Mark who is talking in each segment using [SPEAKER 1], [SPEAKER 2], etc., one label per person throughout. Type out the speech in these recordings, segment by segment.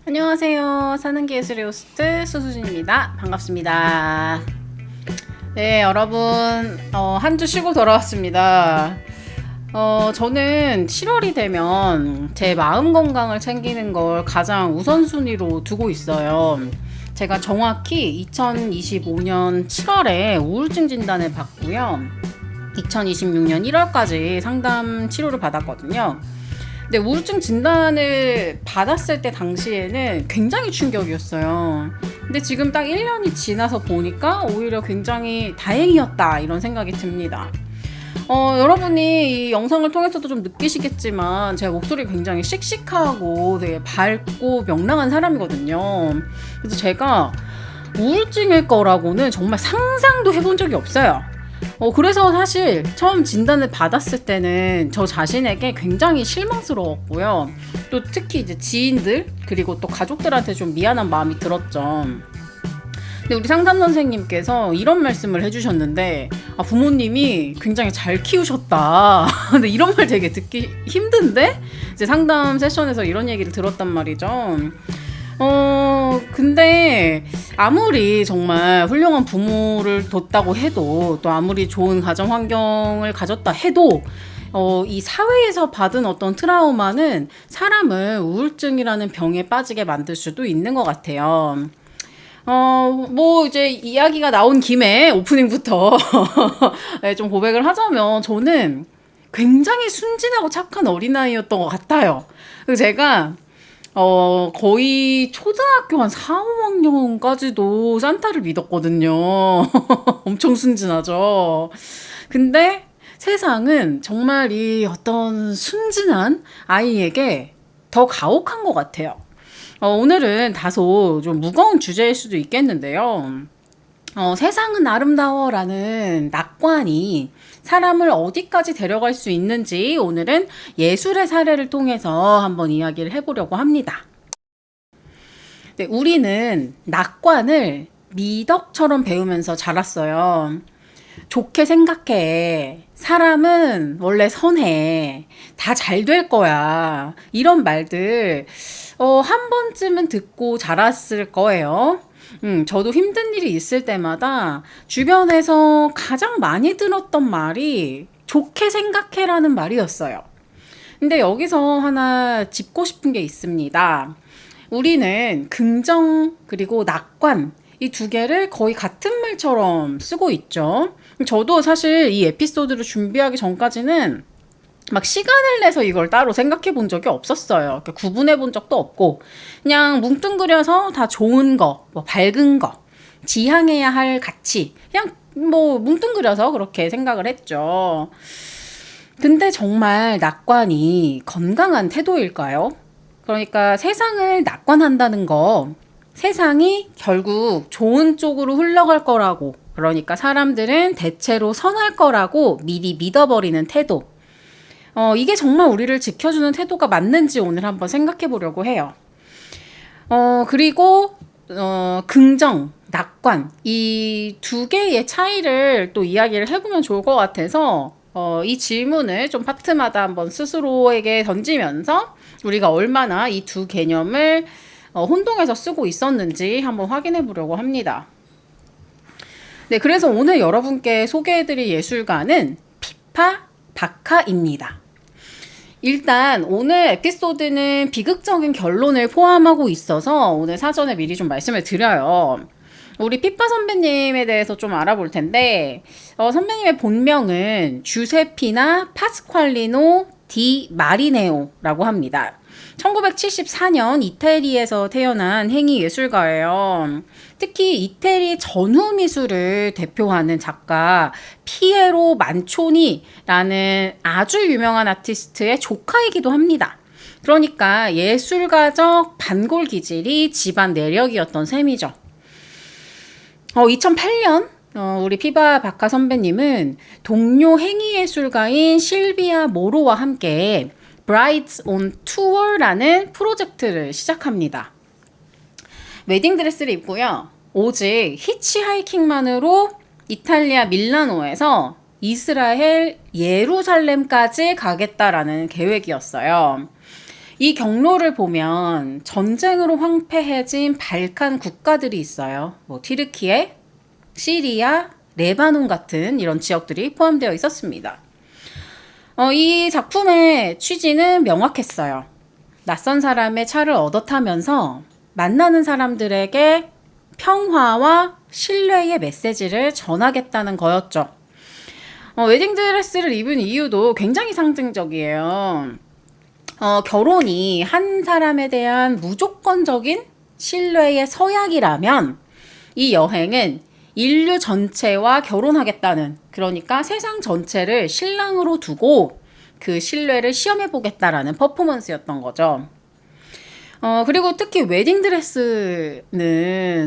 [SPEAKER 1] 안녕하세요. 사는 게 예술의 호스트 수수진입니다. 반갑습니다. 네, 여러분 한 주 쉬고 돌아왔습니다. 저는 7월이 되면 제 마음 건강을 챙기는 걸 가장 우선순위로 두고 있어요. 제가 정확히 2025년 7월에 우울증 진단을 받고요. 2026년 1월까지 상담 치료를 받았거든요. 근데 우울증 진단을 받았을 때 당시에는 굉장히 충격이었어요. 근데 지금 딱 1년이 지나서 보니까 오히려 굉장히 다행이었다 이런 생각이 듭니다. 여러분이 이 영상을 통해서도 좀 느끼시겠지만 제 목소리가 굉장히 씩씩하고 되게 밝고 명랑한 사람이거든요. 그래서 제가 우울증일 거라고는 정말 상상도 해본 적이 없어요. 그래서 사실 처음 진단을 받았을 때는 저 자신에게 굉장히 실망스러웠고요. 또 특히 이제 지인들 그리고 또 가족들한테 좀 미안한 마음이 들었죠. 근데 우리 상담 선생님께서 이런 말씀을 해주셨는데, 부모님이 굉장히 잘 키우셨다. 근데 이런 말 되게 듣기 힘든데? 이제 상담 세션에서 이런 얘기를 들었단 말이죠. 근데 아무리 정말 훌륭한 부모를 뒀다고 해도 또 아무리 좋은 가정 환경을 가졌다 해도 이 사회에서 받은 어떤 트라우마는 사람을 우울증이라는 병에 빠지게 만들 수도 있는 것 같아요. 뭐 이제 이야기가 나온 김에 오프닝부터 네, 좀 고백을 하자면 저는 굉장히 순진하고 착한 어린아이였던 것 같아요. 그리고 제가 거의 초등학교 한 4, 5학년까지도 산타를 믿었거든요. 엄청 순진하죠. 근데 세상은 정말 이 어떤 순진한 아이에게 더 가혹한 것 같아요. 오늘은 다소 좀 무거운 주제일 수도 있겠는데요. 세상은 아름다워라는 낙관이 사람을 어디까지 데려갈 수 있는지 오늘은 예술의 사례를 통해서 한번 이야기를 해보려고 합니다. 네, 우리는 낙관을 미덕처럼 배우면서 자랐어요. 좋게 생각해. 사람은 원래 선해. 다 잘 될 거야. 이런 말들, 한 번쯤은 듣고 자랐을 거예요. 저도 힘든 일이 있을 때마다 주변에서 가장 많이 들었던 말이 좋게 생각해라는 말이었어요. 근데 여기서 하나 짚고 싶은 게 있습니다. 우리는 긍정 그리고 낙관 이 두 개를 거의 같은 말처럼 쓰고 있죠. 저도 사실 이 에피소드를 준비하기 전까지는 막 시간을 내서 이걸 따로 생각해 본 적이 없었어요. 구분해 본 적도 없고 그냥 뭉뚱그려서 다 좋은 거, 뭐 밝은 거, 지향해야 할 가치 그냥 뭐 뭉뚱그려서 그렇게 생각을 했죠. 근데 정말 낙관이 건강한 태도일까요? 그러니까 세상을 낙관한다는 거 세상이 결국 좋은 쪽으로 흘러갈 거라고 그러니까 사람들은 대체로 선할 거라고 미리 믿어버리는 태도 이게 정말 우리를 지켜주는 태도가 맞는지 오늘 한번 생각해 보려고 해요. 그리고 긍정, 낙관 이 두 개의 차이를 또 이야기를 해보면 좋을 것 같아서 이 질문을 좀 파트마다 한번 스스로에게 던지면서 우리가 얼마나 이 두 개념을 혼동해서 쓰고 있었는지 한번 확인해 보려고 합니다. 네, 그래서 오늘 여러분께 소개해드릴 예술가는 피파 바카입니다. 일단 오늘 에피소드는 비극적인 결론을 포함하고 있어서 오늘 사전에 미리 좀 말씀을 드려요. 우리 피파 선배님에 대해서 좀 알아볼 텐데 선배님의 본명은 주세피나 파스퀄리노 디 마리네오라고 합니다. 1974년 이태리에서 태어난 행위 예술가예요. 특히 이태리 전후 미술을 대표하는 작가 피에로 만초니라는 아주 유명한 아티스트의 조카이기도 합니다. 그러니까 예술가적 반골 기질이 집안 내력이었던 셈이죠. 2008년 우리 피바 바카 선배님은 동료 행위예술가인 실비아 모로와 함께 Brides on Tour라는 프로젝트를 시작합니다. 웨딩드레스를 입고요. 오직 히치하이킹만으로 이탈리아 밀라노에서 이스라엘 예루살렘까지 가겠다라는 계획이었어요. 이 경로를 보면 전쟁으로 황폐해진 발칸 국가들이 있어요. 뭐 튀르키예, 시리아, 레바논 같은 이런 지역들이 포함되어 있었습니다. 이 작품의 취지는 명확했어요. 낯선 사람의 차를 얻어 타면서 만나는 사람들에게 평화와 신뢰의 메시지를 전하겠다는 거였죠. 웨딩드레스를 입은 이유도 굉장히 상징적이에요. 결혼이 한 사람에 대한 무조건적인 신뢰의 서약이라면 이 여행은 인류 전체와 결혼하겠다는, 그러니까 세상 전체를 신랑으로 두고 그 신뢰를 시험해 보겠다라는 퍼포먼스였던 거죠. 그리고 특히 웨딩드레스는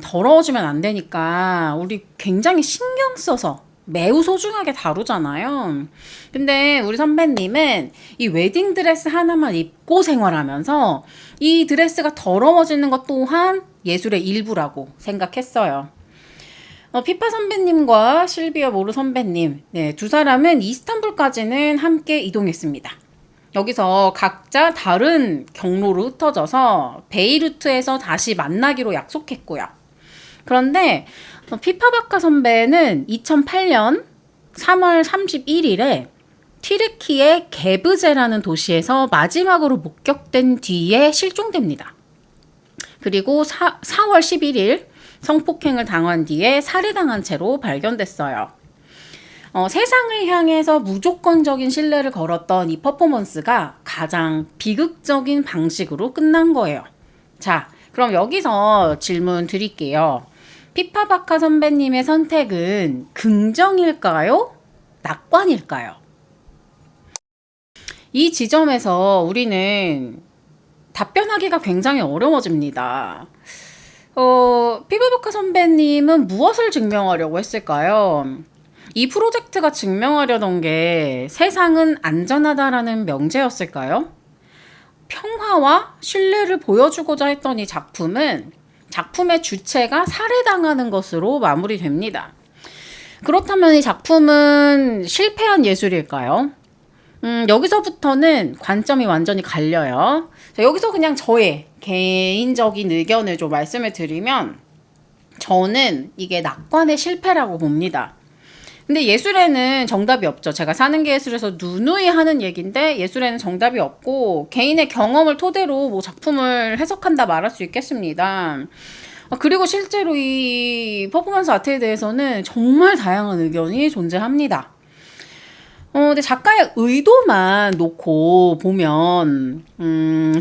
[SPEAKER 1] 더러워지면 안 되니까 우리 굉장히 신경 써서 매우 소중하게 다루잖아요. 근데 우리 선배님은 이 웨딩드레스 하나만 입고 생활하면서 이 드레스가 더러워지는 것 또한 예술의 일부라고 생각했어요. 피파 선배님과 실비아 모르 선배님, 네, 두 사람은 이스탄불까지는 함께 이동했습니다. 여기서 각자 다른 경로로 흩어져서 베이루트에서 다시 만나기로 약속했고요. 그런데 피파바카 선배는 2008년 3월 31일에 튀르키예 게브제라는 도시에서 마지막으로 목격된 뒤에 실종됩니다. 그리고 4월 11일 성폭행을 당한 뒤에 살해당한 채로 발견됐어요. 세상을 향해서 무조건적인 신뢰를 걸었던 이 퍼포먼스가 가장 비극적인 방식으로 끝난 거예요. 자, 그럼 여기서 질문 드릴게요. 피파바카 선배님의 선택은 긍정일까요? 낙관일까요? 이 지점에서 우리는 답변하기가 굉장히 어려워집니다. 피파바카 선배님은 무엇을 증명하려고 했을까요? 이 프로젝트가 증명하려던 게 세상은 안전하다라는 명제였을까요? 평화와 신뢰를 보여주고자 했던 이 작품은 작품의 주체가 살해당하는 것으로 마무리됩니다. 그렇다면 이 작품은 실패한 예술일까요? 여기서부터는 관점이 완전히 갈려요. 자, 여기서 그냥 저의 개인적인 의견을 좀 말씀을 드리면 저는 이게 낙관의 실패라고 봅니다. 근데 예술에는 정답이 없죠. 제가 사는 게 예술에서 누누이 하는 얘기인데 예술에는 정답이 없고 개인의 경험을 토대로 뭐 작품을 해석한다 말할 수 있겠습니다. 그리고 실제로 이 퍼포먼스 아트에 대해서는 정말 다양한 의견이 존재합니다. 근데 작가의 의도만 놓고 보면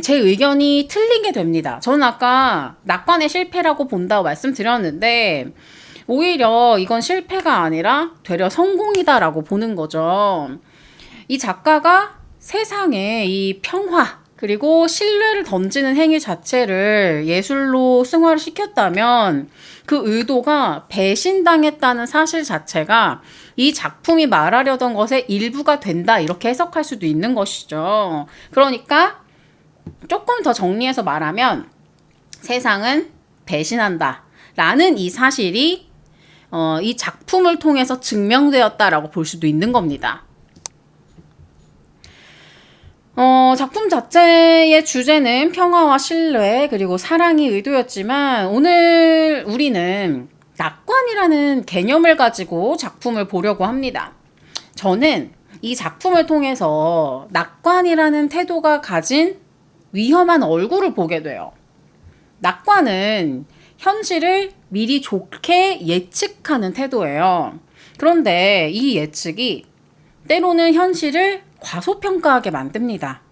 [SPEAKER 1] 제 의견이 틀린 게 됩니다. 저는 아까 낙관의 실패라고 본다고 말씀드렸는데 오히려 이건 실패가 아니라 되려 성공이다라고 보는 거죠. 이 작가가 세상에 이 평화 그리고 신뢰를 던지는 행위 자체를 예술로 승화를 시켰다면 그 의도가 배신당했다는 사실 자체가 이 작품이 말하려던 것의 일부가 된다 이렇게 해석할 수도 있는 것이죠. 그러니까 조금 더 정리해서 말하면 세상은 배신한다 라는 이 사실이 이 작품을 통해서 증명되었다라고 볼 수도 있는 겁니다. 작품 자체의 주제는 평화와 신뢰 그리고 사랑이 의도였지만 오늘 우리는 낙관이라는 개념을 가지고 작품을 보려고 합니다. 저는 이 작품을 통해서 낙관이라는 태도가 가진 위험한 얼굴을 보게 돼요. 낙관은 현실을 미리 좋게 예측하는 태도예요. 그런데 이 예측이 때로는 현실을 과소평가하게 만듭니다.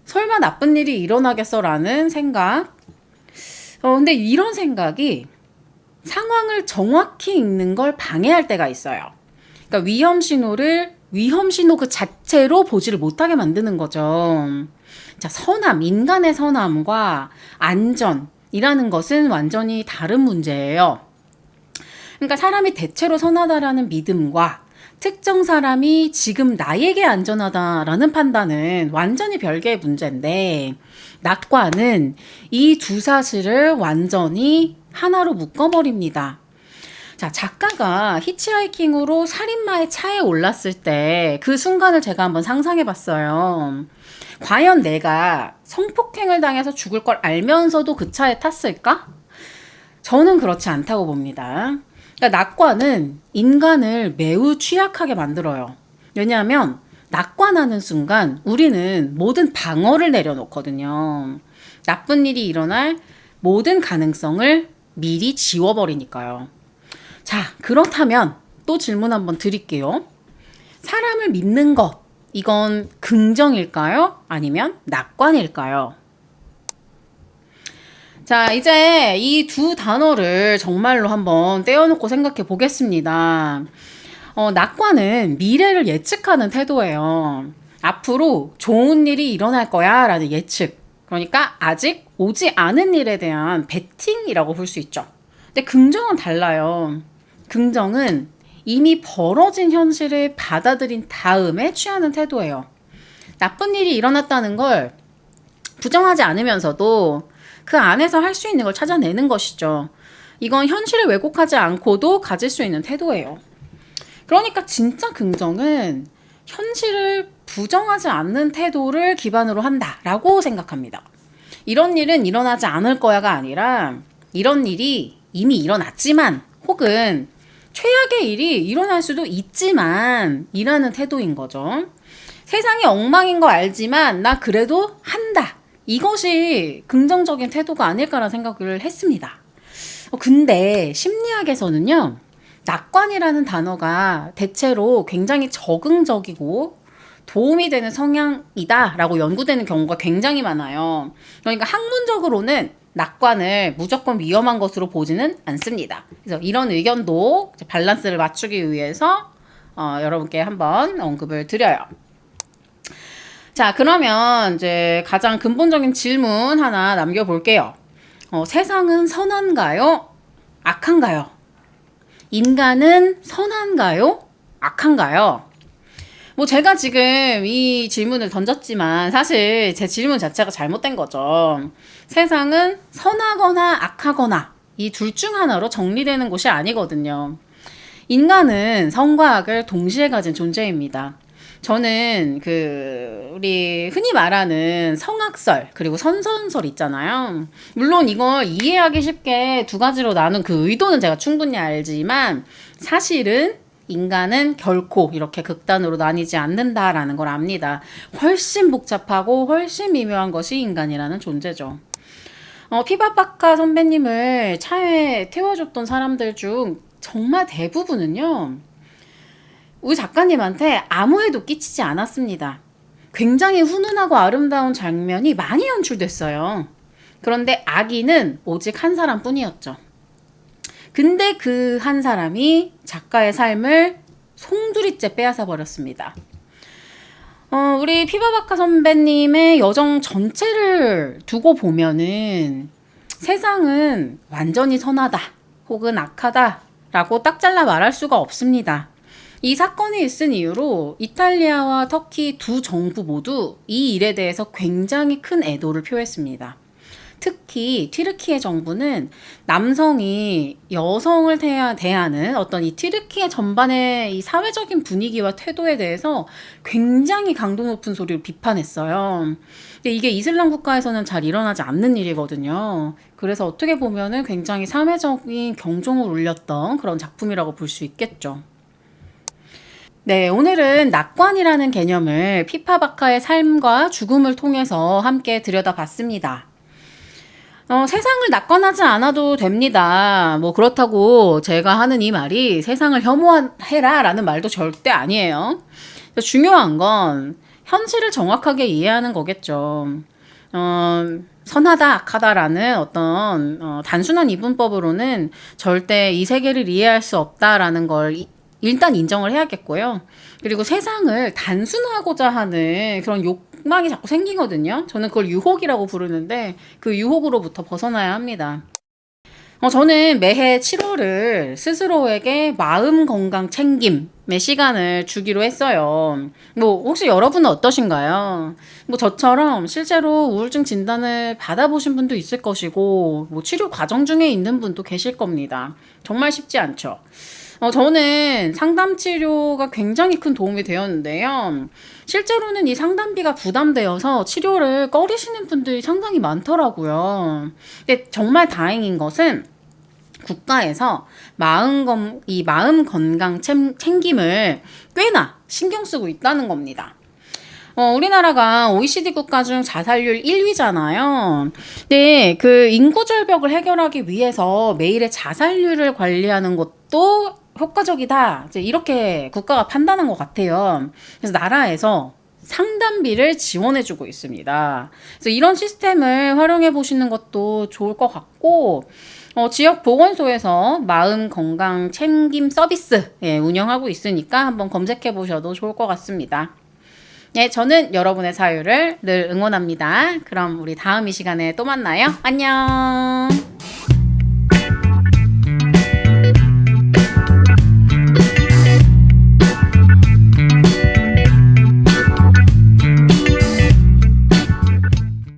[SPEAKER 1] 설마 나쁜 일이 일어나겠어라는 생각. 근데 이런 생각이 상황을 정확히 읽는 걸 방해할 때가 있어요. 그러니까 위험 신호 그 자체로 보지를 못하게 만드는 거죠. 자, 인간의 선함과 안전이라는 것은 완전히 다른 문제예요. 그러니까 사람이 대체로 선하다라는 믿음과 특정 사람이 지금 나에게 안전하다라는 판단은 완전히 별개의 문제인데 낙관은 이 두 사실을 완전히 하나로 묶어버립니다. 자, 작가가 히치하이킹으로 살인마의 차에 올랐을 때 그 순간을 제가 한번 상상해 봤어요. 과연 내가 성폭행을 당해서 죽을 걸 알면서도 그 차에 탔을까? 저는 그렇지 않다고 봅니다. 그러니까 낙관은 인간을 매우 취약하게 만들어요. 왜냐하면 낙관하는 순간 우리는 모든 방어를 내려놓거든요. 나쁜 일이 일어날 모든 가능성을 미리 지워버리니까요. 자, 그렇다면 또 질문 한번 드릴게요. 사람을 믿는 것, 이건 긍정일까요? 아니면 낙관일까요? 자, 이제 이 두 단어를 정말로 한번 떼어놓고 생각해 보겠습니다. 낙관은 미래를 예측하는 태도예요. 앞으로 좋은 일이 일어날 거야 라는 예측. 그러니까 아직 오지 않은 일에 대한 베팅이라고 볼 수 있죠. 근데 긍정은 달라요. 긍정은 이미 벌어진 현실을 받아들인 다음에 취하는 태도예요. 나쁜 일이 일어났다는 걸 부정하지 않으면서도 그 안에서 할 수 있는 걸 찾아내는 것이죠. 이건 현실을 왜곡하지 않고도 가질 수 있는 태도예요. 그러니까 진짜 긍정은 현실을 부정하지 않는 태도를 기반으로 한다라고 생각합니다. 이런 일은 일어나지 않을 거야가 아니라 이런 일이 이미 일어났지만 혹은 최악의 일이 일어날 수도 있지만 이라는 태도인 거죠. 세상이 엉망인 거 알지만 나 그래도 한다. 이것이 긍정적인 태도가 아닐까라는 생각을 했습니다. 근데 심리학에서는요. 낙관이라는 단어가 대체로 굉장히 적응적이고 도움이 되는 성향이다라고 연구되는 경우가 굉장히 많아요. 그러니까 학문적으로는 낙관을 무조건 위험한 것으로 보지는 않습니다. 그래서 이런 의견도 밸런스를 맞추기 위해서 여러분께 한번 언급을 드려요. 자, 그러면 이제 가장 근본적인 질문 하나 남겨볼게요. 세상은 선한가요? 악한가요? 인간은 선한가요? 악한가요? 뭐 제가 지금 이 질문을 던졌지만 사실 제 질문 자체가 잘못된 거죠. 세상은 선하거나 악하거나 이 둘 중 하나로 정리되는 곳이 아니거든요. 인간은 선과 악을 동시에 가진 존재입니다. 저는 우리 흔히 말하는 성악설 그리고 선선설 있잖아요. 물론 이걸 이해하기 쉽게 두 가지로 나눈 그 의도는 제가 충분히 알지만 사실은 인간은 결코 이렇게 극단으로 나뉘지 않는다라는 걸 압니다. 훨씬 복잡하고 훨씬 미묘한 것이 인간이라는 존재죠. 피바바카 선배님을 차에 태워줬던 사람들 중 정말 대부분은요. 우리 작가님한테 아무 해도 끼치지 않았습니다. 굉장히 훈훈하고 아름다운 장면이 많이 연출됐어요. 그런데 악인은 오직 한 사람뿐이었죠. 근데 그 한 사람이 작가의 삶을 송두리째 빼앗아 버렸습니다. 우리 피바바카 선배님의 여정 전체를 두고 보면은 세상은 완전히 선하다 혹은 악하다라고 딱 잘라 말할 수가 없습니다. 이 사건이 있은 이유로 이탈리아와 터키 두 정부 모두 이 일에 대해서 굉장히 큰 애도를 표했습니다. 특히 튀르키예 정부는 남성이 여성을 대하는 어떤 이 튀르키예 전반의 이 사회적인 분위기와 태도에 대해서 굉장히 강도 높은 소리로 비판했어요. 근데 이게 이슬람 국가에서는 잘 일어나지 않는 일이거든요. 그래서 어떻게 보면은 굉장히 사회적인 경종을 울렸던 그런 작품이라고 볼 수 있겠죠. 네, 오늘은 낙관이라는 개념을 피파바카의 삶과 죽음을 통해서 함께 들여다봤습니다. 세상을 낙관하지 않아도 됩니다. 뭐 그렇다고 제가 하는 이 말이 세상을 혐오해라 라는 말도 절대 아니에요. 중요한 건 현실을 정확하게 이해하는 거겠죠. 선하다, 악하다라는 어떤 단순한 이분법으로는 절대 이 세계를 이해할 수 없다라는 걸 일단 인정을 해야겠고요. 그리고 세상을 단순화하고자 하는 그런 욕망이 자꾸 생기거든요. 저는 그걸 유혹이라고 부르는데 그 유혹으로부터 벗어나야 합니다. 저는 매해 7월을 스스로에게 마음 건강 챙김의 시간을 주기로 했어요. 뭐 혹시 여러분은 어떠신가요? 뭐 저처럼 실제로 우울증 진단을 받아보신 분도 있을 것이고 뭐 치료 과정 중에 있는 분도 계실 겁니다. 정말 쉽지 않죠. 저는 상담 치료가 굉장히 큰 도움이 되었는데요. 실제로는 이 상담비가 부담되어서 치료를 꺼리시는 분들이 상당히 많더라고요. 근데 정말 다행인 것은 국가에서 이 마음 건강 챙김을 꽤나 신경 쓰고 있다는 겁니다. 우리나라가 OECD 국가 중 자살률 1위잖아요. 근데 그 인구 절벽을 해결하기 위해서 매일의 자살률을 관리하는 것도 효과적이다. 이제 이렇게 국가가 판단한 것 같아요. 그래서 나라에서 상담비를 지원해주고 있습니다. 그래서 이런 시스템을 활용해 보시는 것도 좋을 것 같고, 지역 보건소에서 마음 건강 챙김 서비스 운영하고 있으니까 한번 검색해 보셔도 좋을 것 같습니다. 네, 저는 여러분의 사유를 늘 응원합니다. 그럼 우리 다음 이 시간에 또 만나요. 안녕.